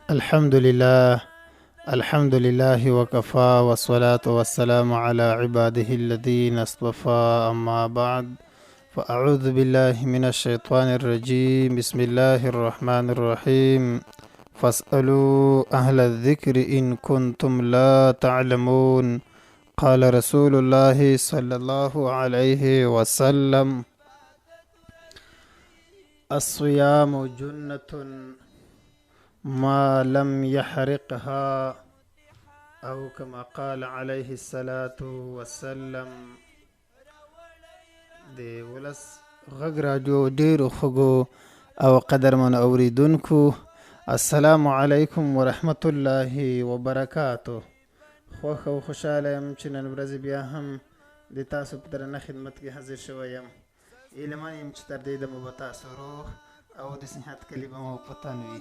الحمد لله. الحمد لله وكفى والصلاة والسلام على عباده الذين اصطفى، أما بعد، فأعوذ بالله من الشيطان الرجيم. بسم الله الرحمن الرحيم. فاسألوا أهل الذكر إن كنتم لا تعلمون. قال رسول الله صلى الله عليه وسلم: الصيام جنة ما لم يحرقها، او كما قال عليه الصلاة والسلام. د ولس غږ راډیو ډیرو خوږو او قدرمن اوریدونکو، السلام علیکم ورحمت الله وبرکاته. خوښ او خوشحاله یم چې نن ورځ بیا هم د تاسو په درنه خدمت کې حاضر شوی یم. ایله یم چې تر دې دمه به تاسو روغ او د صحت کلمه مو په تن وي.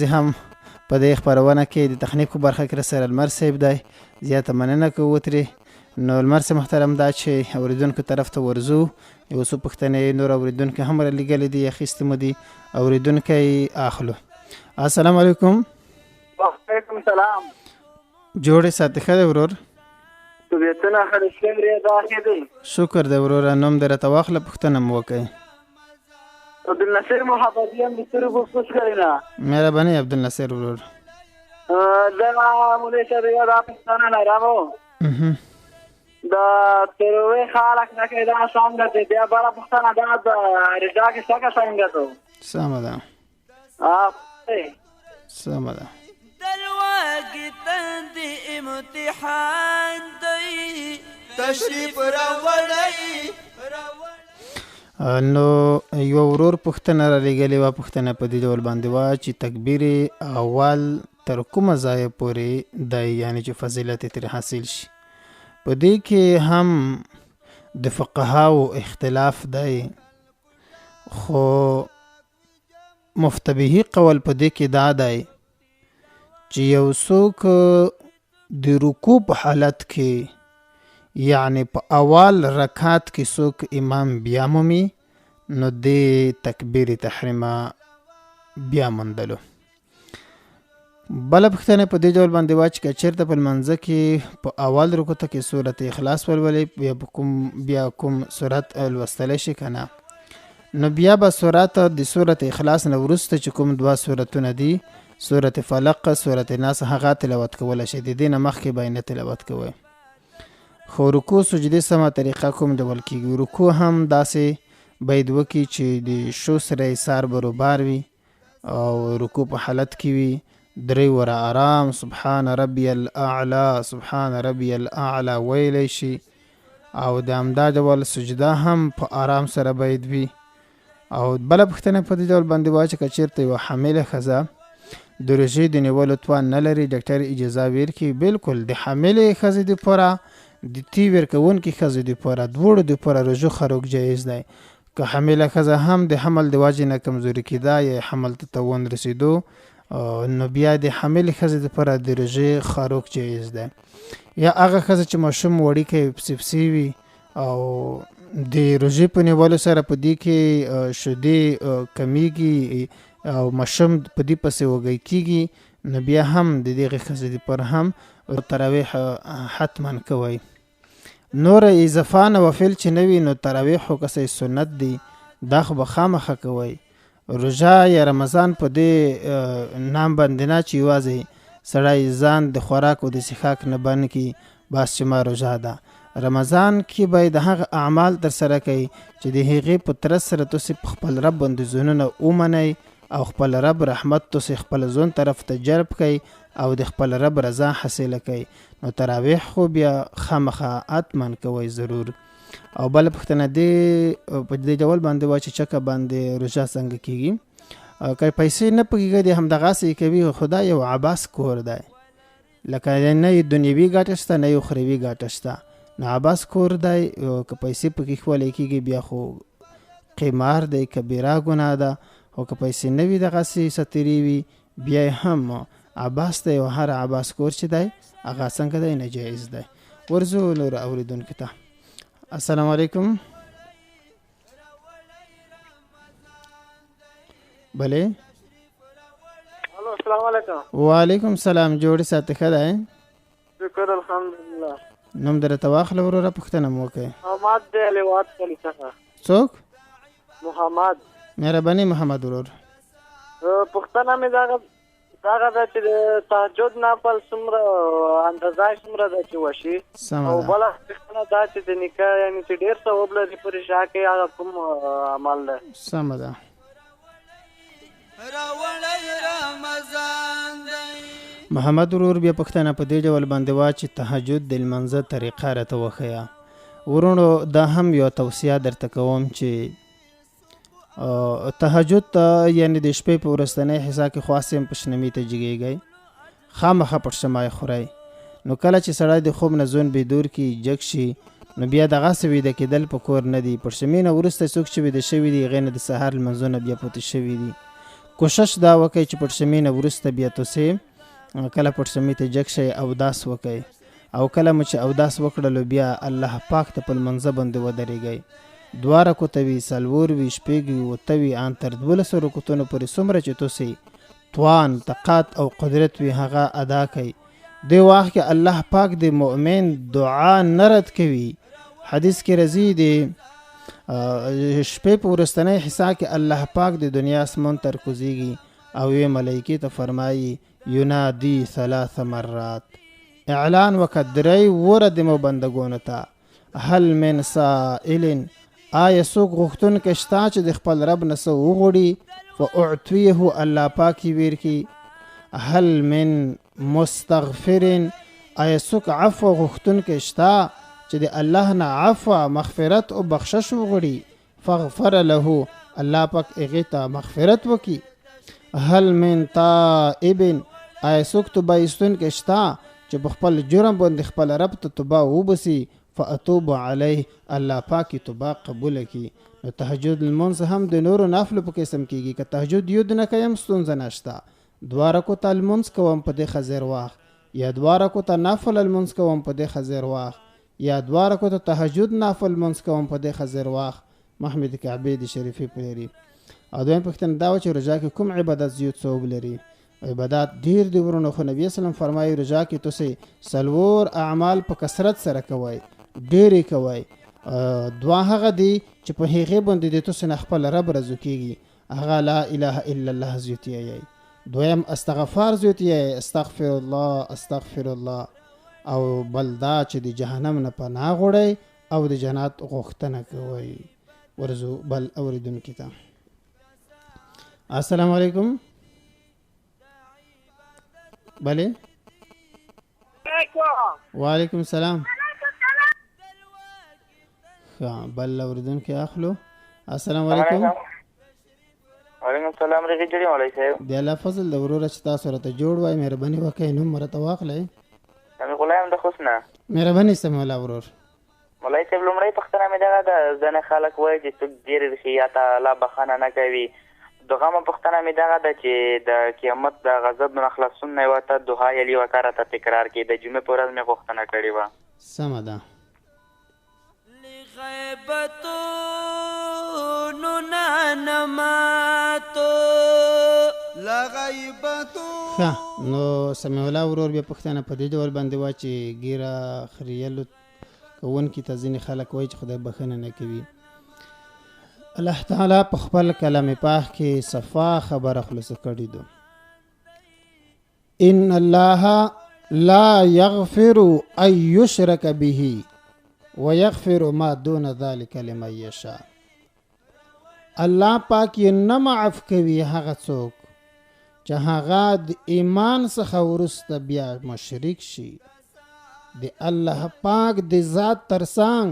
زه هم په دې خپرونه کې د تخنیکو برخه کې سره لمر صاحب دی. زیاته مننه کوو ترې. نو لمر صاحب محترم دا چې اوریدونکو طرف ته ورځو، یو څو پوښتنې نور اوریدونکو هم رالیږلې دي، اخیستې مو دي، اوریدونکی اخلو. السلام علیکم. وعلیکم السلام. جوړې ساتې ښه دی ورور؟ طبیعتونه ښه دي، شکر دا ښه دی. شکر دی وروره. نوم دې راته واخله، پوښتنه مو وکړئ. عبدالناصر محبتي یم د سترګو خوشګړی نه. مهرباني عبدالناصر ورور. دا مولوي صاحب یو دا پوښتنه لرم. د تروې خلک نه کوي دا څنګه دی؟ بیا بله پوښتنه دا د رضا کیسه څنګه ده؟ سمه ده. سمه ده. دلواګي تند امتحان دی تشریف راوړی. نو یو ورور پوښتنه رالیږلې وه. پوښتنه په دې ډول باندې وه چې تکبیر اول تر کومه ځایه پورې دی، یعنې چې فضیلت یې ترې حاصل شي. په دې کې هم د فقهاو اختلاف دی، خو مفتبهي قول په دې کې دا دی چې یو څوک د رکوع په حالت کې، یعنی په اول رکعت کې څوک امام بیا مومي، نو د تکبیر تحریمه بیا موندلو. بله پوښتنه په دې ډول باندې وه چې که چېرته په لمانځه کې په اول رکوع ته کې سورت اخلاص ولولئ، بیا کوم سورت لوستلی شي که نه، نو بیا به د سورت اخلاص نه وروسته چې کوم دوه سورتونه دي، سورت فلق، سورت ناس، هغه تلاوت کولی شي. د دې نه مخکې به یې نه تلاوت کوئ. خو رکوع سجدې سمه طریقه کوم ډول کېږي؟ رکوع هم داسې باید وکړي چې د شو سره یې سار بروبار وي او رکوع په حالت کې وي. درې وره آرام سبحان ربی الاعلی سبحان ربی الاعلی ویلی شي، او د همدا ډول سجده هم په آرام سره باید وي. او بله پوښتنه په دې ډول باندې وه چې که چېرته یوه حامله ښځه د روژې د نیولو توان نه لري، ډاکټر اجازه ورکړي، بالکل د حاملې ښځې دپاره، د تی ورکوونکې ښځې دپاره، دواړو دپاره روژه خروج جایز دی. که حامله ښځه هم د حمل د وجې نه کمزوري کېده یا حمل ته توان رسېدو، نو بیا د حاملې ښځې دپاره د روژې خروج جایز دی. یا هغه ښځه چې ماشوم وړوکی پسې وي او د روژې په نیولو سره په دې کې شیدې کمیږي او ماشوم په دې پسې وږی کېږي، نو بیا هم د دغې ښځې دپاره هم تراویح حتما کوئ. نور اضافه نوافل چې نه وي، نو تراویح خو که سنت دی، دا خو به خامخا کوئ. روژه یا رمضان په دې نام باندې نه چې یوازې سړی ځان د خوراک او د څښاک نه بند کړي بس چې ما روژه ده. رمضان کې باید هغه اعمال ترسره کوي چې د هغې په ترڅ سره تاسې په خپل رب باندې ځانونه ومنئ او خپل رب رحمت تاسې خپل ځان طرف ته جلب کوي او د خپل رب رضا حاصله کوي. نو تراویح خو بیا خامخا حتما کوئ ضرور. او بله پوښتنه دې په دې ډول باندې وه چې چکه باندې روژه څنګه کېږي؟ که پیسې نه پکېږي د همدغسې کوي، خو دا یو عباس کور دی، لکه نه یې دنیوي ګټه شته نه یې اخروي ګټه شته، نو عباس کور دی. که پیسې پکې ښولی کېږي بیا خو قمار دی، کبیره ګناه ده. خو که پیسې نه وي دغسې ستیرې وي، بیا هم عباس دی، او هر عباس کور چې دی هغه څنګه دی ناجایز دی. ورځو نور اوریدونکو ته. السلام علیکم. بله السلام علیکم. وعلیکم سلام. جوړې ساتې ښه ده؟ شکر الحمدلله. نوم درته واخله وروره، پوښتنه مو وکړئ. محمد دی لیوات کلي څخه. څوک؟ محمد. مهرباني محمد ورور. پوښتنه مې دغه ده چې د تهجد نفل څومره اندازه یې څومره ده چې وشي، او بله پوښتنه دا چې د نکاح یعنې چې ډېر ثواب لري په رشا کې هغه کوم عمل دی؟ سمه ده. محمد ورور بیا پوښتنه په دې ډول باندې وه چې تهجد د لمانځه طریقه راته وښیه. ورونو دا هم یوه توصیه درته کوم چې تهجد ته یعنې د شپې په وروستنۍ حصه کې خاص هم په شنمي ته جګېږئ، خامخا پټ شمای خورئ. نو کله چې سړی د خوب نه ځون بیدور کړي جګ شي نو بیا دغسې ویده کېدل په کور نه دي. پټ شمي نه وروسته څوک چې ویده شوي دي هغې نه د سهار لمنځونه بیا پوته شوي دي. کوشش دا وکئ چې پټ شمي نه وروسته بیا توسې کله پټ شمي ته جګ شئ اوداس وکئ، او کله مو چې اوداس وکړلو بیا الله پاک ته په لمنځه باندې ودرېږئ. 2 رکعته وي، 4 وي، 6 وي، 8 وي، ان تر 12 رکعتونو پورې څومره چې تاسې توان طاقت او قدرت وي هغه ادا کوي. دې وخت کې الله پاک د مؤمن دعا نه رد کوي. حدیث کې راځي د شپې په وروستنۍ حصه کې الله پاک د دنیا اسمان تر کوزیږي او یې ملایکې ته فرمایي ینادي 3 مرات، اعلان وکړه 3 وره د مو بندګانو ته، هل من سائل، آیا څوک غوښتونکی شته چې د خپل رب نه څه وغواړي، فاعطیه الله پاک یې ورکړي. هل من مستغفر، آیا څوک عفو غوښتونکی شته چې د الله نه عفو مغفرت او بخشش وغواړي، فغفر له الله پاک هغې ته مغفرت وکړي. هل من تائب، آیا څوک توبه ایستونکی شته چې په خپل جرم باندې خپل رب ته توبه وباسي، فاتوب علیه الله پاکی توبه قبول کی. نو تهجد لمونځ هم د نورو نافلو په قسم کیږي. که تهجد یو نه کوم ستونزه نشته، 2 رکعته لمونځ کوم په دې خزر وخت، یا 2 رکعته نافل لمونځ کوم په دې خزر وخت، یا 2 رکعته تهجد نافل لمونځ کوم په دې خزر وخت. محمد کعبه دی شریفی پلری. او دویم پوښتنه دا و چې روژه کې کوم عبادت زیات ثواب لري؟ عبادت ډیر دی ورونو، خو نبی اسلام فرمایي روژه کې تاسې 4 اعمال په کثرت سره کوئ، ډېرې کوئ. 2 هغه دي چې په هغې باندې د تاسې نه خپل رب رضا کېږي، هغه لا اله الا الله زیاتیایئ. 2 استغفار زیاتیایئ، استغفر الله استغفر الله. او بل دا چې د جهنم نه پناه غواړئ او د جنت غوښتنه کوئ. ورځو بل اورېدونکي ته السلام علیکم. بله وعلیکم السلام. بل اوریدونکي اخلو. السلام علیکم. وعلیکم السلام. رغی جوړی مولوی صاحب. دی الله فضل د وروره چې تاسو راته جوړ وای، مهرباني وکړئ نوم مرته واخلئ. امي غلام د حسنه. مهرباني سم مولا ورور. مولوی صاحب لومړی پوښتنه مې دغه ده، ځینې خلک وایي چې څوک ډېرې رښتیا ته الله بخښنه نه کوي. دوهمه پوښتنه مې دغه ده چې د قیامت د غضب نه خلاصون نه ورته دعا یې یوه کار ته تکرار کړي. د جمعې په ورځ مې غوښتنه کړې وه. سمه ده. غیبتونو نانماتو لغیبتو. ښه نو سمیع الله ورور بیا پوښتنه په دې ډول باندې وه چې ګیره خریلو کوونکي ته ځینې خلک وایي چې خدای بخښنه نه کوي. الله تعالی په خپل کلام پاک کې صفا خبره خلاصه کړې ده. ان الله لا یغفر ان یشرک به ویغفر ما دون ذلك لمن یشاء. الله پاک یې نه معاف کوي هغه څوک چې هغه د ایمان څخه وروسته بیا مشرک شي، د الله پاک د ذات ترڅنګ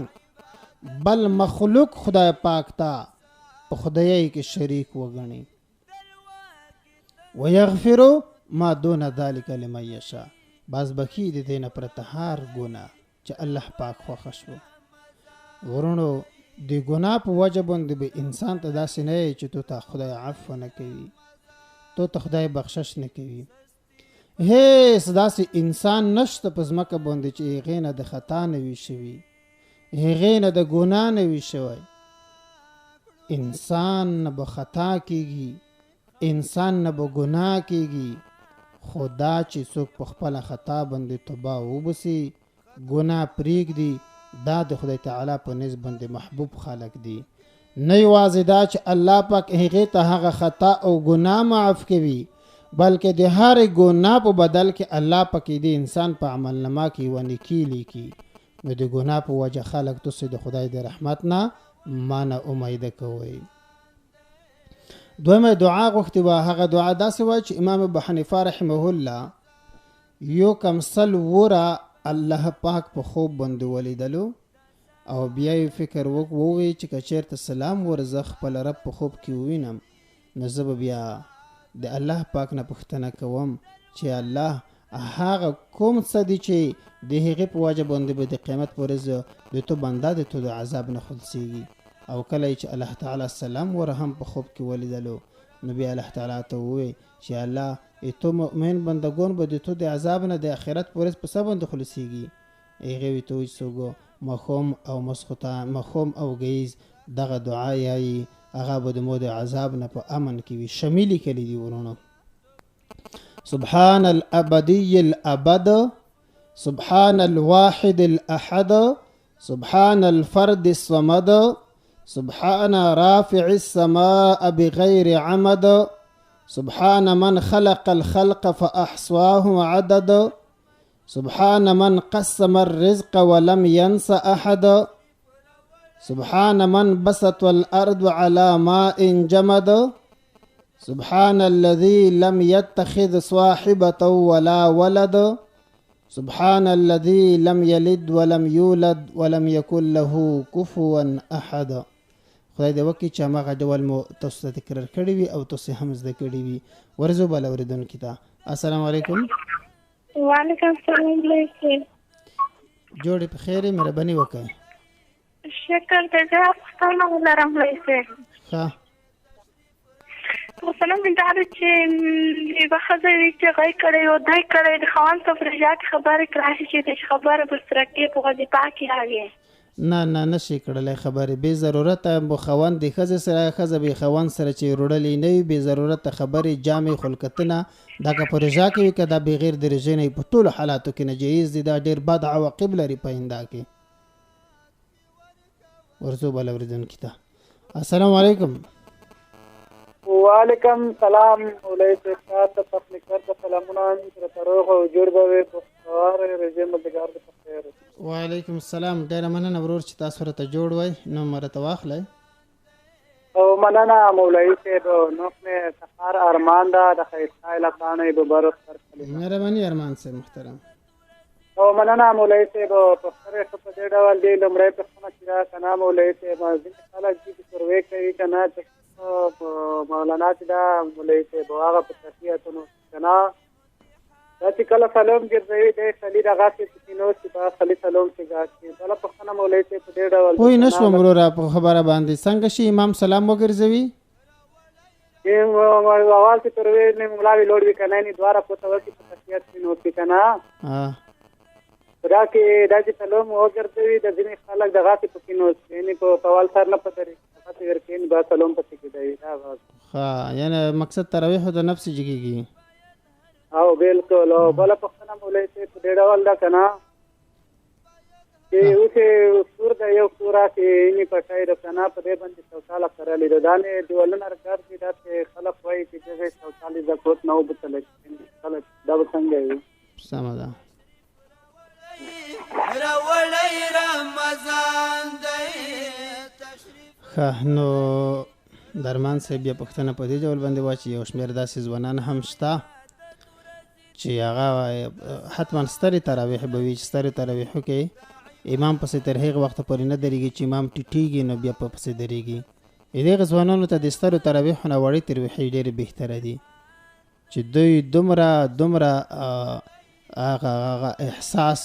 بل مخلوق خدای پاک ته په خدایي کې شریک وګڼي. ویغفر ما دون ذلك لمن یشاء، باز بخي د دې نه پرته هر ګناه چې الله پاک خوښ شو. ورونو د ګناه په وجه باندې به انسان ته داسې نه وي چې تو ته خدای عفو نه کوي، تو ته خدای بخشش نه کوي. هیڅ داسې انسان نشته په ځمکه باندې چې هغې نه د خطا نه وي شوي، هغې نه د ګناه نه وي شوی. انسان نه به خطا کېږي، انسان نه به ګناه کېږي، خدا چې څوک په خپل خطا باندې توبه وبسي ګناه پرېږدي دا د خدای تعالی په نسبت باندې محبوب خلق دي. نه یوازې دا چې الله پاک هغې ته هغه خطا او ګناه معاف کوي بلکې د هر ګناه په بدل کې الله پاک د انسان په عملنامه کې یوه نیکي لیکي. نو د ګناه په وجه خلک تاسې د خدای د رحمت نه مانه امیده کوئ. دویمه دعا غوښتې وه. هغه دعا داسې وه چې امام ابو حنیفه رحمه الله یو کم سل وره الله پاک په خوب باندې ولیدلو او بیا یې فکر ووی چې که چېرته سلام ورزه خپل رب په خوب کې ووینم نو زه به بیا د الله پاک نه پوښتنه کوم چې الله هغه کوم څه دي چې د هغې په وجه باندې به د قیامت په ورځ د تو بنده د تو د عذاب نه خلاصېږي. او کله چې الله تعالی سلام ور هم په خوب کې ولیدلو نو بیا الله تعالی ته ووی چې الله تو مؤمن بندگان به د تو د عذاب نه د آخرت په ورځ په څه باندې خلاصېږي. هغې وی ته وایي څوک مخوم او مسخوتان مخوم او ګیز دغه دعا یایي هغه به د مو د عذاب نه په امن کې وي. شمیلي کلی دي ورونو. سبحان الابدي الابد سبحان الواحد الاحد سبحان الفرد الصمد سبحان رافع السماء بغير عمد سبحان من خلق الخلق فأحصاه عدد سبحان من قسم الرزق ولم ينس أحد سبحان من بسط الأرض على ماء جمد سبحان الذي لم يتخذ صاحبة ولا ولد سبحان الذي لم يلد ولم يولد ولم يكن له كفوا أحد. خدای دې وکړي چې هماغه ډول مو تاسو ته تکرار کړی وي او تاسو هم زده کړي وي. ورځو بل اورېدونکي ته السلام علیکم. وعلیکم السلام. جوړې په خیر مهرباني وکړئ. شکر دې زه پوښتنه لرم لایسه. ښه مثلا دا چې یوه ښځه وي چې غی کړی او دی کړی د خاوند په پروژه کې خبرې کړای شي چې خبره به سره کې په وظیفه کې راغی. نه نشي کړلی خبرې بې ضرورته به خاوند د ښځې سره ښځه به خاوند سره چې روړلې نه وي بې ضرورته خبرې جامې خلکتنه دا که په رژا کې وي که دا بغیر د رژې نه په ټولو حالاتو کې ناجایز دي. دا ډېر بد عواقب لري په آینده کې. ورځو بل اورېدونکي ته السلام علیکم. وعلیکم سلام. مولوی صاحب ته تخنیکر ته سلامونه سره روغ او جوړ به وي په سوار رژیم مدګار د خیر. وعلیکم السلام. ډېره مننه ورور چې تاسو راته جوړ وای نو مرته واخلئ. او مننه مولوی صاحب. نو مې سفر ارمان دا د خیرخای لپاره به برس کړل. مهرباني ارمان صاحب محترم. او مننه مولوی صاحب. په سره په دې ډول دی لمړی په څنګه چې را کنه مولوی صاحب ځکه خلک چې سروې کوي کنه چې مولانا چې دا مولوی صاحب هغه په شخصیتونو کنه دا چې کله سلام ګرځوي دی خلی دغه چې نو چې با خلی سلام چې ګاټي بل په خنه مولوی صاحب په دې ډول وای نشو مرورا په خبره باندې څنګه شي امام سلام وګرځوي یو اول چې تروي نه مولوی لوړ وی کنه نه دواره په توګه په شخصیت نو کې کنه دا کې دا چې سلام وګرځوي د ځینې خلک دغه په کې نو یعنی په اول سر نه پته پته ورکین با سلام پته کې دی دا ها یعنی مقصد تراویح د نفس جګیږي. او بالکل. او بل په خنه مولوی ته په ډېر ډول دا کنه چې اوسه سور د یو پورا کې نه پټای د کنه په دې باندې شوچاله کړلې ده نه دیولنه راکار دي دا چې خلک وایي چې دغه شوچاله زکوت نه وبتل خلک دا څنګه وي. سم ده. راولای رمضان دی نو درمان صاحب بیا پوښتنه په دې ډول باندې واچي یو شمېر داسې ځوانان هم شته چې هغه حتما سترې تراویح به وي چې سترې تراویحو کې امام پسې تر هغې وخته پورې نه درېږي چې امام ټیټېږي نو بیا په پسې درېږي. دغه ځوانانو ته د سترو تراویحو نه وړې تراویحې ډېرې بهتره دي چې دوی دومره هغه احساس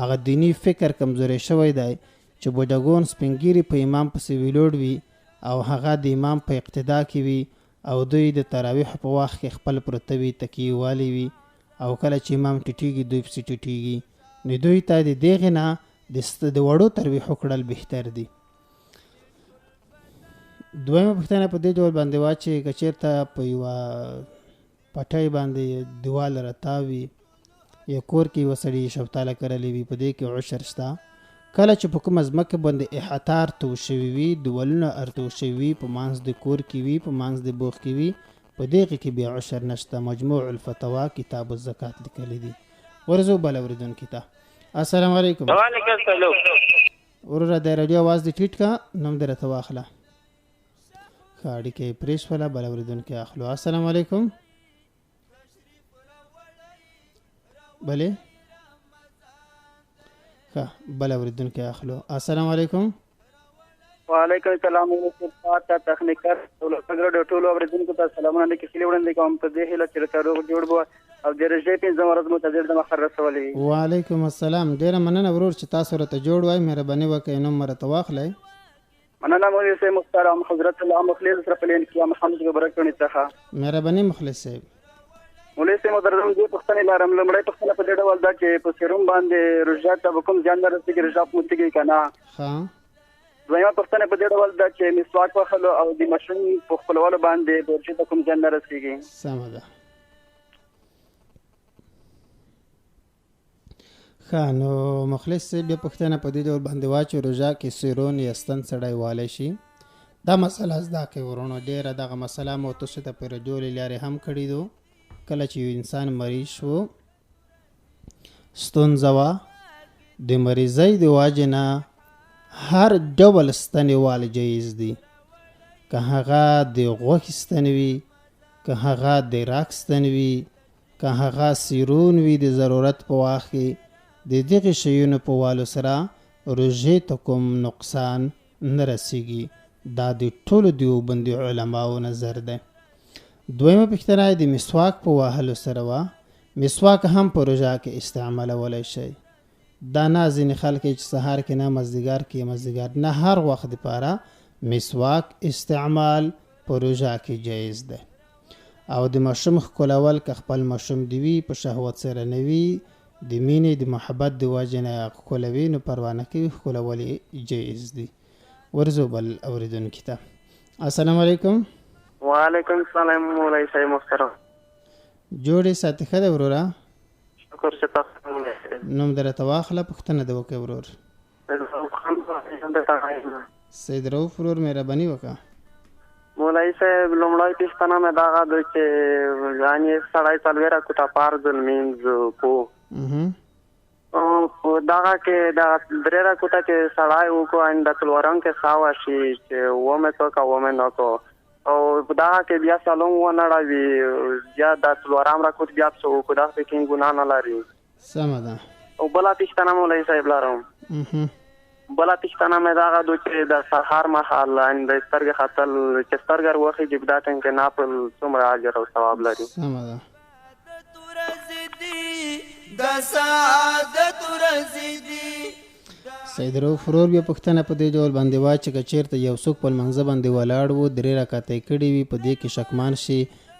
هغه دینی فکر کمزوری شوی دی چې بوډاګون سپینګیري په امام پسې ویلوړ وي او هغه د امام په اقتدا کې وي او دوی د تراویح په وخت کې خپل پرته وي تکیې والی وي او کله چې امام ټیټېږي دوی پسې ټیټېږي نو دوی ته د دغې نه د وړو تراویحو کړل بهتر دي. دویمه پوښتنه په دې ډول باندې وه چې که چېرته په یوه پټای باندې دیوال راتاوي یا کور کې وسړي شفتاله کرلې وي په دې کې عشر شته. کله چې په کوم ځمکه باندې احاطار تو شوي وي دیوالونه ارتو شوي وي په منځ د کور کې وي په منځ د بوخ کې وي په دې کې بیا عشر نشته. مجموع الفتاوا کتاب الزکات لیکلي دي. ورزو بل اوریدونکو ته السلام علیکم. وعلیکم السلام. ورور د رادیو आवाज د ټیټ کا نوم درته واخله. خاړی کې پریش ولا بل اوریدونکو اخلو. السلام علیکم. بله ها بل اوریدونکو اخلو. السلام علیکم. وعلیکم السلام. ورته تخنیکر ټول ټول اوریدونکو ته سلامونه لیکي خلی وړاندې کوم په دې هله چې روغ جوړ بو او د رجې په زمرد متذر د مخر رسولي. وعلیکم السلام. ډیر مننه ورور چې تاسو راته جوړ وای. مهرباني وکړئ نوم مرته واخلئ. مننه مولوی صاحب محترم حضرت الله مخلص سره پلین کیا محمد برکت څخه. مهرباني مخلص صاحب. مولوی صاحب درم دې پښتنې لارم لمړی پښتنه په دې ډول دا چې په سیروم باندې رجات ته کوم ځان رسېږي رجات متګي کنه. ها دویمه پښتنه په دې ډول دا چې مسواک واخلو او د مشروم په خپلوالو باندې ورچې ته کوم ځان رسېږي. سم ده. نو مخلص صاحب بیا پښتنه په دې ډول باندې واچو روژه کې سیرون یا ستن سړی والی شي. دا مسله زده کوي ورونو. ډېره دغه مسله مو تاسو ته په رادیو لارې هم کړي دو. کله چې یو انسان مریض شو ستونزه وه د مریضۍ د واجې نه هر ډول ستنې وال جایز دي. که هغه د غوښې ستن وي که هغه د راک ستن وي که هغه سیرون وي د ضرورت په وخت کې د دغه شیونو په والو سره روژې ته کوم نقصان نه رسیږي. دا د ټولو دیوبندي علماو نظر ده. دویمه پوښتنه د مسواک په وهلو سره وه. مسواک هم په روژه کې استعمالولی شي. دا نه ځینې خلک چې سهار کې نه مازدیګر کې مازدیګر نه هر وخت دپاره مسواک استعمال په روژه کې جایز ده. او د ماشوم ښکلول که خپل ماشوم دی وي په شهوت سره نه وي د مینې د محبت د وجې نه ښکلوي نو پروا نه کوي ښکلول یې جایز دي. ورځو بل اورېدونکي ته السلام علیکم. وعلیکم السلام مولوی صاحب محترم. جوړې ساتې ښه ده وروره. شکر چې تاسو نوم درته واخله پوښتنه دې وکړې ورور. سید رؤف ورور مهرباني وکړه. مولوی صاحب لومړی پوښتنه مې دغه ده چې یعنې سړی څلوېره کوټه فرض لمونځ کو دغه کې دغه درې رکوټه چې سړی وکړو د څلورم کې څه وشي چې اوومې څه که اوومې نه کړو او دغه کې بیا څلوم ونړوي بیا د څلورم رکوټ بیا څه وکړو دغه پکې ګناه نه لري. سمه ده. او بله پوښتنه مولوي صاحب لرم. بله پوښتنه مې دغه ده چې د سهار مهال د سترګې ختل چې سترګه وخېږي په دا ټایم کې نافل څومره اجر او ثواب لري؟ سمه ده. سید رؤف ورور بیا پوښتنه په دې ډول باندې وا چې که چېرته یو څوک په لمانځه باندې ولاړ و 3 رکعته یې کړي وي په دې کې شکمان شي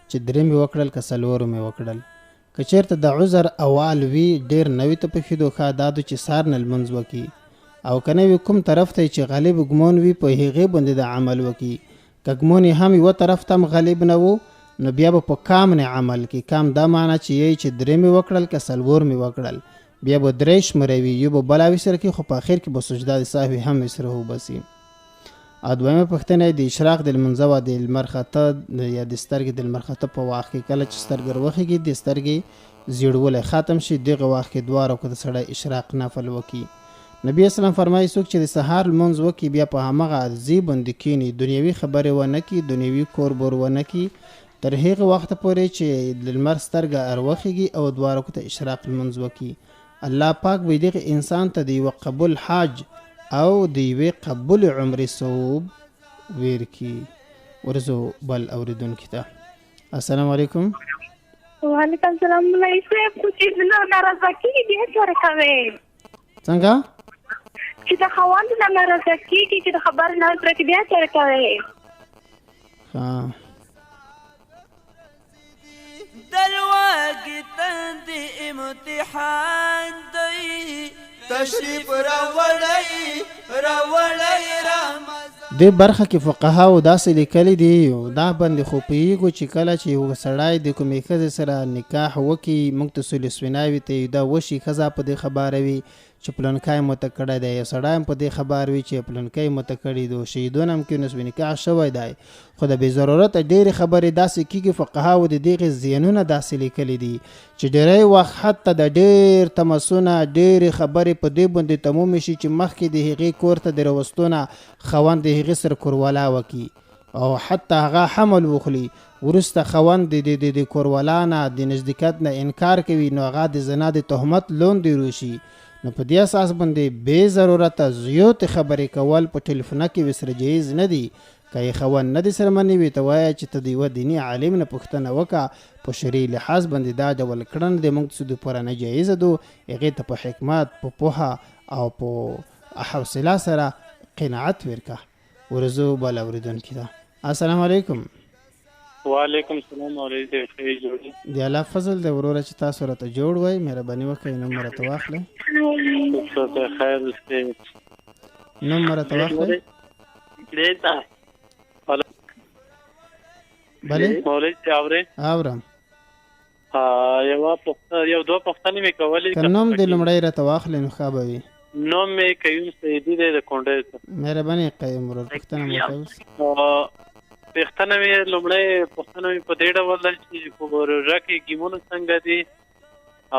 چې 3 مې وکړل که 4 مې وکړل. که چېرته د عذر اوال وي ډېر نه وي ته پوښېدو ښه دا ده چې سهار نه لمونځ وکړي او که نه وي کوم طرف ته چې غالب ګمون وي په هغې باندې د عمل وکړي. که ګمون یې هم یوه طرف ته هم غالب نه و نو بیا به په کام نه عمل کې. کام دا معنی چې یې چې 3 مې وکړل که 4 مې وکړل بیا به 3 شمروي یو به بلا وسره کې خو په اخر کې به سجده د سهو هم وسره وبسي. ا دویمه پوښتنه د اشراق د لمنځه و د لمر خطه یا د سترګې د لمر خطه په وخت کې کله چې سترګې وروخېږي د سترګې زیړوالی ختم شي دغه وخت کې 2 رکعته سړی اشراق نفل وکړي. نبی اسلام فرمایي څوک چې د سهار لمونځ وکړي بیا په همغه عاجزي باندې کښېني دنیوي خبرې ونه کړي دنیوي کور بور ونه کړي تر هغه وخته پورې چې د لمر سترګه اروخېږي او 2 رکعته اشراق لمونځ وکړي. الله پاک به دغه انسان ته د یو قبول حج او د یوې قبول عمرې ثواب ورکړي. ورځو بل اورېدونکي ته السلام علیکم. وعلیکم السلام. مولوي صاحب خو چې زړه ناراضه کېږي بیا چېرې کوې؟ څنګه؟ چې د خاوند نه ناراضه کېږي چې د خبرې نه پرېږدي بیا چېرې کوې؟ دلواقي تندي امتحان دی تشریف راوړی راوړی رمضان دې برخه کې فقهاو داسې لیکلي دي دا باندې خو پوهېږو چې کله چې یو سړی د کومې ښځې سره نکاح وکړي موږ ته ثلث ویناوي ته دا وشي ښځه په دې خبره وي چې پلونکی مته کړی دی یو سړی هم په دې خبر وي چې پلونکی مته کړی دی شهیدون هم کې نسب نکاح شوی دی خو د بې ضرورته ډېرې خبرې داسې کېږي فقهاو د دغې زیانونه داسې لیکلي دي چې ډېری وخت حتی د ډېر تمسونه ډېرې خبرې په دې باندې تمومې شي چې مخکې د هغې کور ته د راوستو نه خاوند د هغې سره کوروالا وکړي او حتی هغه حمل وخلي وروسته خاوند د کوروالا نه د نزدېکت نه انکار کوي نو هغه د زنا د تهمت لاندې روشي نو په دې اساس باندې بې ضرورته زیاتې خبرې کول په ټلیفونه کې ورسره جایز نه دي که یې خاوند نه دي سره منې وي ته وایه چې ته د یوه دیني عالم نه پوښتنه وکړه په شرعي لحاظ باندې دا ډول کړن د موږ څه دپاره ناجایزه ده هغې ته په حکمت په پوهه او په حوصله سره قناعت ورکړه ورځو بل اورېدونکي ته السلام علیکم وعلیکم السلام علیکم خیر جوړی د الله فضل د وروره چې تاسو راته جوړ وای مهرباني وکړئ نوم راته واخلئ څه خیر اوسئ نوم راته واخلئ دیتا بله مولوی صاحب اورئ اورم یو دوه پوښتنې مې کولې که نوم د لومړی راته واخلئ نو ښه به وي نوم مې قیوم سیدي دی د کونډۍ مهرباني قیوم ورور پوښتنه مو کوئ پوښتنه مې لومړی پوښتنه مې په دې ډول ده چې په روژه کې ګیمونه څنګه دي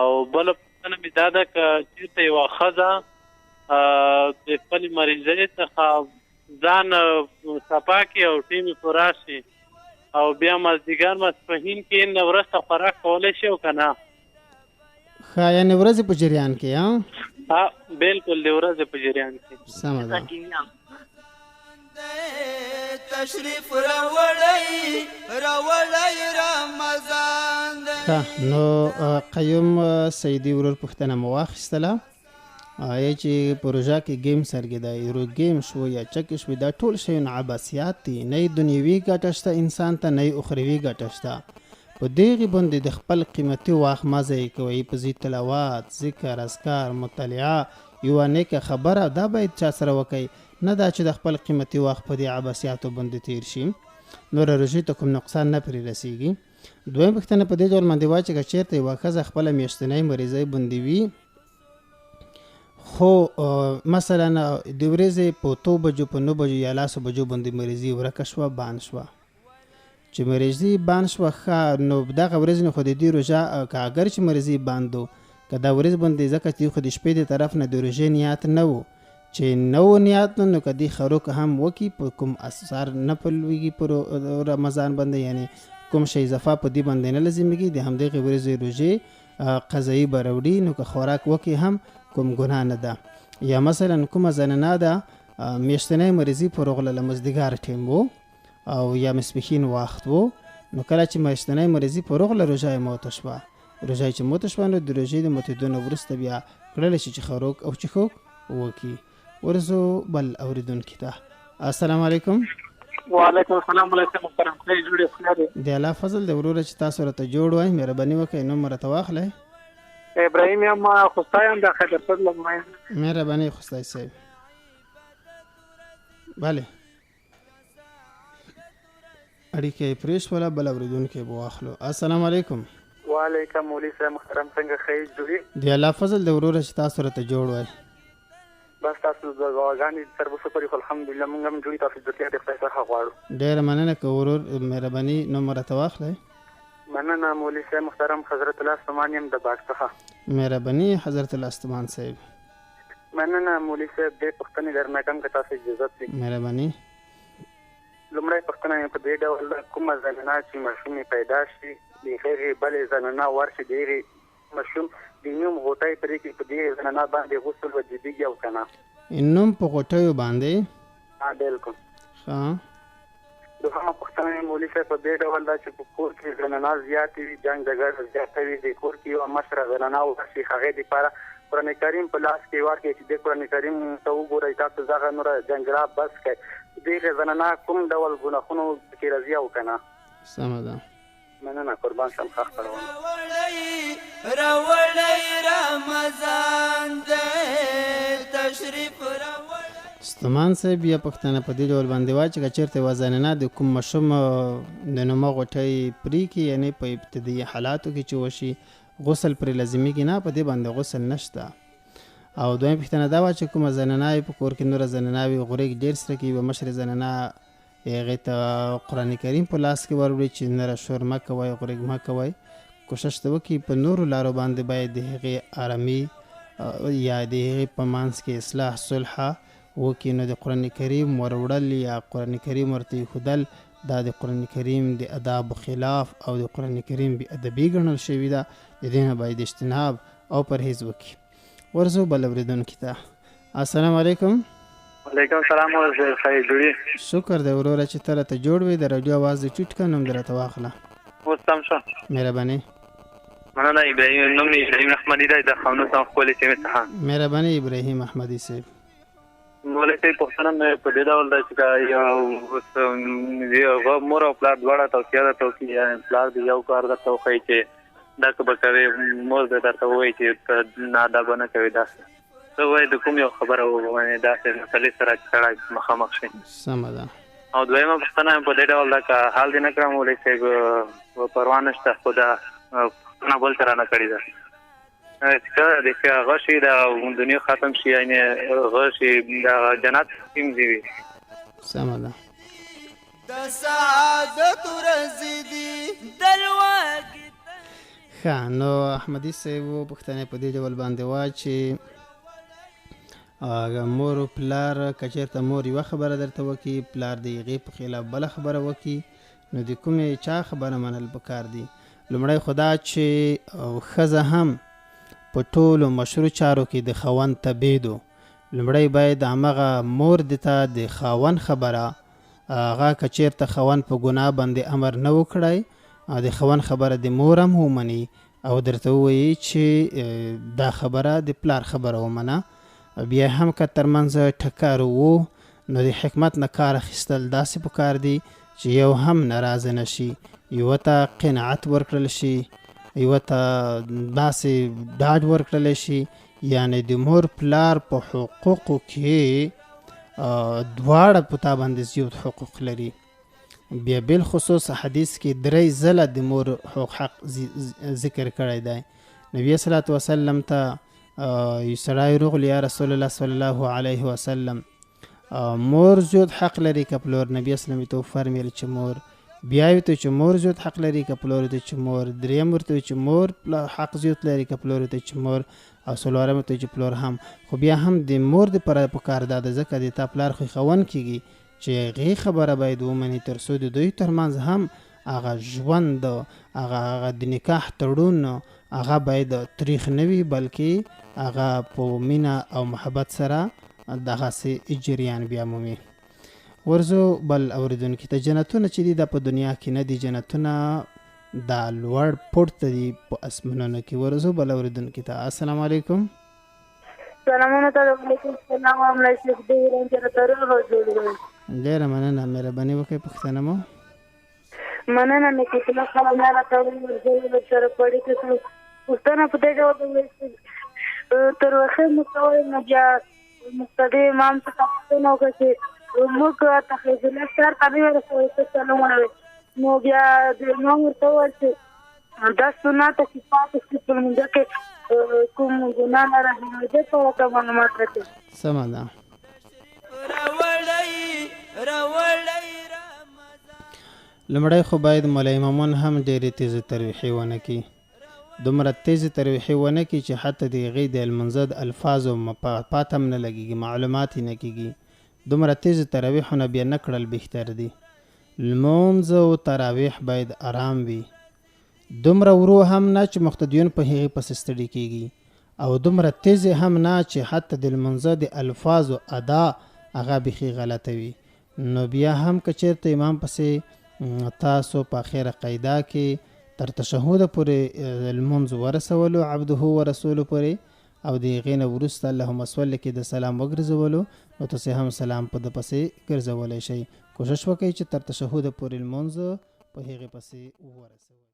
او بله پوښتنه مې دا ده که چېرته یوه ښځه د خپلې مریضۍ څخه ځان صفا کړي او ټیم یې پوره شي او بیا مازدیګر ماسپښین کې نه وروسته خوراک کولی شي او که نه ښه یعنې ورځې په جریان کې بالکل د ورځې په جریان کې سمه ده تشریف راوړی راوړی رمضان ښه نو قیوم سیدي ورور پوښتنه مو واخیستله آیا چې په روژه کې ګیم سرګېدی ګیم شو یا چکې شوې دا ټول شیونه عباسیات دي نه یې دنیوي ګټه شته انسان ته نه یې اخروي ګټه شته په دغې باندې د خپل قیمتي وخت مه ضایع کوئ په ځي تلاوت ذکر اذکار مطالعه یوه نیکه خبره دا باید چا سره وکئ نه دا چې د خپل قیمتي وخت په دې عباسیاتو باندې تیر شي نور روژې ته کوم نقصان نه پرې رسیږي دویم پوښتنه په دې ډول باندې وایي چې که چېرته یوه ښځه خپله میاشتنۍ مریضۍ باندې وي خو مثلا د ورځې په 2 بجو په 9 بجو یا 10 بجو باندې مریضي ورکه شوه بان شوه چې مریضي بان شوه ښه نو دغه ورځ نه خو د دې روژه که اگر چې مریضي باندو که دا ورځ باندې ځکه چې خو د شپې د طرف نه د روژې نیت نه و چې نو نیت نو که دې خروک هم وکړي په کوم اثر نه پلویږي په رمضان باندې یعنی کوم شی اضافه په دې باندې نه لازمیږي د همدغې ورځې روژې قضایي به راوړي نو که خوراک وکړي هم کوم ګناه نه ده یا مثلا کومه زنانه ده میاشتنۍ مریضي په روغله مازدیګر ټیم و او یا مسپښین وخت و نو کله چې میاشتنۍ مریضي په روغله روژه یې موته شوه روژه چې موته شوه نو د روژې د ماتېدو نه وروسته بیا کړلی شي چې خوراک او چښوک وکړي ورځو بل اورېدونکي ته السلام علیکم وعلیکم السلام علیکم محترم خیر جوړې خیر د الله فضل د وروره چې تاسو راته جوړ وای مهرباني وکړئ نوم راته واخلئ ابراهیم یم خوستی یم د خیبرپور له مهرباني خوستی صاحب بله اړیکه یې پرېښوله بل اورېدونکی به واخلو السلام علیکم وعلیکم مولوي صاحب محترم څنګه خیر جوړې د الله فضل د وروره چې تاسو راته جوړ وای بس تاسو د دعاګانې سر وسپري خو الحمدلله موږ هم جوړې تاسو جوړتیا د خدای څخه غواړو ډېره مننه که ورور مهرباني نوم راته واخلئ مننه مولوي صاحب محترم حضرت الله استمان یم د باغ څخه مهرباني حضرت الله استمان صاحب مننه مولوي صاحب دې پوښتنې درنه کوم که تاسو اجازه وي مهرباني لومړی پوښتنه مې په دې ډول ده کومه زنانه چې ماشوم پیدا شي د هغې بلې زنانه ورشي د هغې ماشوم د نوم غوټۍ پرې کړي په دې زنانه باندې غسل وجیبېږي او که نه نوم په غوټیو باندې بالکل ښه دوهمه پوښتنه مې مولوي صاحب په دې ډول ده چې په کور کې زنانه زیاتې وي جنګ جګړه زیاته وي د کور کې یوه مشره زنانه ورشي هغې دپاره قرآن کریم په لاس کې ورکړي چې د قرآن کریم ته وګورئ تاسو دغه نوره جنګره بس کړئ دغې زنانه کوم ډول ګناهونو پکې راځي او که نه سمه ده مننه قربان شم ښه خپرونه راوړی رمضان دی تشریف راوړی. ستومان صاحب بیا پښتنه په دې ډول باندې وایي چې که چېرته یوه زنانه د کوم ماشوم د نومه غوټۍ پرې کړي یعنې په ابتدایي حالاتو کې چې وشي غسل پرې لازمیږي نه، په دې باندې غسل نشته. او دویم پوښتنه دا وه چې کومه زنانه په کور کې نوره زنانه وي غوریږ ډېر سره کوي، یوه مشرې زنانه هغې ته قرآن کریم په لاس کې وروړي چې نره شور مه کوئ غوریږ مه کوئ. کوشش ته وکړي په نورو لارو باندې باید د هغې آرامي یا د هغې په منځ کې اصلاح صلح وکړي. نو د قرآن کریم وروړل یا قرآن کریم ورته ایښودل دا د قرآن کریم د ادابو خلاف او د قرآن کریم بې ادبي ګڼل شوي ده. د دې نه باید اجتناب او پرهیز وکړي. ورځو بل اورېدونکي ته. السلام علیکم. وعلیکم السلام خیر جوړي. شکر دی وروره چې ته راته جوړ وې. د راډیو اواز دې ټیټ کړه، نوم دې راته واخله. اوس سم شو. مهرباني. مننه. ابراهیم نوم مې ابراهیم رحماني دی د خانو څخه ښکلې سیمې څخه. مهرباني ابراهیم احمدي صاحب. مولوي صاحب پوښتنه مې په دې ډول ده چې یو مور او پلار دواړه توصیه درته وکړي، یعنې پلار دې یو کار درته وښایي چې دا که به کوې، مور دې درته ووایي چې نادابه نه کوې. داسې ته وایي د کوم یو خبره ووایي داسې مسلې سره چې سړی مخامخ شي. سمه ده. او دویمه پوښتنه مې په دې ډول ده که حال دې نه کړم مولوي صاحب پروا نشته، خو دا پوښتنه بل ته رانه کړې ده چې هغه شي د دنیا ختم شي، یعنې هغه شي د جنت سیم دي وي. سمه ده. د سعادت ورځې دي دلواګي. ښه نو احمدي صاحب پوښتنې په دې ډول باندې وایي چې مور او پلار که چېرته مور یوه خبره درته وکړي پلار د هغې په خلاف بله خبره وکړي نو د کومې چا خبره منل پکار دي. لومړی خو دا چې ښځه هم په ټولو مشروع چارو کې د خاوند تابع دو. لومړی باید همغه مور د ته د خاوند خبره هغه که چېرته خاوند په ګناه باندې امر نه وکړی د خاوند خبره د مور هم ومني او درته ووایي چې دا خبره د پلار خبره ومنه. بیا هم که ترمنځ ټکر وو نو د حکمت نه کار اخیستل داسې پکار دي چې یو هم ناراضه نشي، یوه ته قناعت ورکړل شي، یوه ته داسې ډاډ ورکړلی شي. یعنی د مور پلار په حقوقو کې دواړه په تا باندې زیات حقوق لري. بیا بالخصوص حدیث کې 3 ځله د مور حق ذکر کړی دی. نبی صلی الله علیه وسلم ته یو سړی راغلی یا رسول الله صلی الله علیه وسلم مور زیات حق لري که پلور؟ نبی اسلام ته فرمیل چې مور. بیا یې ته چې مور زیات حق لري که پلور ته چې مور. دریم ورته چې مور حق زیات لري که پلور ته چې مور. او څلورم ته چې پلور هم. خو بیا هم د مور دپاره پکار ده ځکه د تا پلار خو خاوند کېږي چې هغې خبره باید ومني تر څو د دوی ترمنځ هم هغه ژوند هغه د نکاح تړون هغه باید تریخ نه وي بلکې هغه په مینه او محبت سره دغسې جریان بیا مومي. ورځو بل اورېدونکي ته. جنتونه چې دي دا په دنیا کې نه دي، جنتونه دا لوړ پورته دي په اسمانونو کې. ورځو بل اورېدونکي ته. السلام علیکم. سلامونه تعالی علیکم. سلام علیکم شیخ دې رنګ تر جوړ. ډېره مننه. مهرباني وکړئ پوښتنه مو. مننه مې کتله خلک نه راته ورځي سره پړې کې پوښتنه په دې ډول تر وخت مستوي نه بیا مقتدی امام څخه پوښتنه وکړه چې موږ تخیل سره کوي ورسوي ته سلام نو بیا د نو ورته ورته دا سنت چې پاتې چې په موږ کې کوم ګناه نه راځي دې په اړه معلومات راکړي. سمه ده. لومړی خو باید مولوي امامان هم ډېرې تیزې ترویحي ونه کړي. دومره تیزې ترویحي ونه کړي چې حتی د هغې د المنځ د الفاظو پات هم نه لګېږي، معلومات یې نه کېږي. دومره تیزې تراویحونه بیا نه کړل بهتر دي. لمونځ او تراویح باید آرام وي. دومره ورو هم نه چې مقتدیون په هغې پسې ستړي کېږي او دومره تیزې هم نه چې حتی د لمونځ د الفاظو ادا هغه بیخي غلطه وي. نو بیا هم که چېرته امام پسې تاسو په آخره قاعده کې تر تشهد پورې لمونځ ورسولو عبده و رسولو پورې او د هغې نه وروسته اللهم صل کې د سلام وګرځولو نو تاسې هم سلام په ده پسې ګرځولی شئ. کوشش وکړئ چې تر تشهد پورې لمونځ په هغې پسې ورسوئ.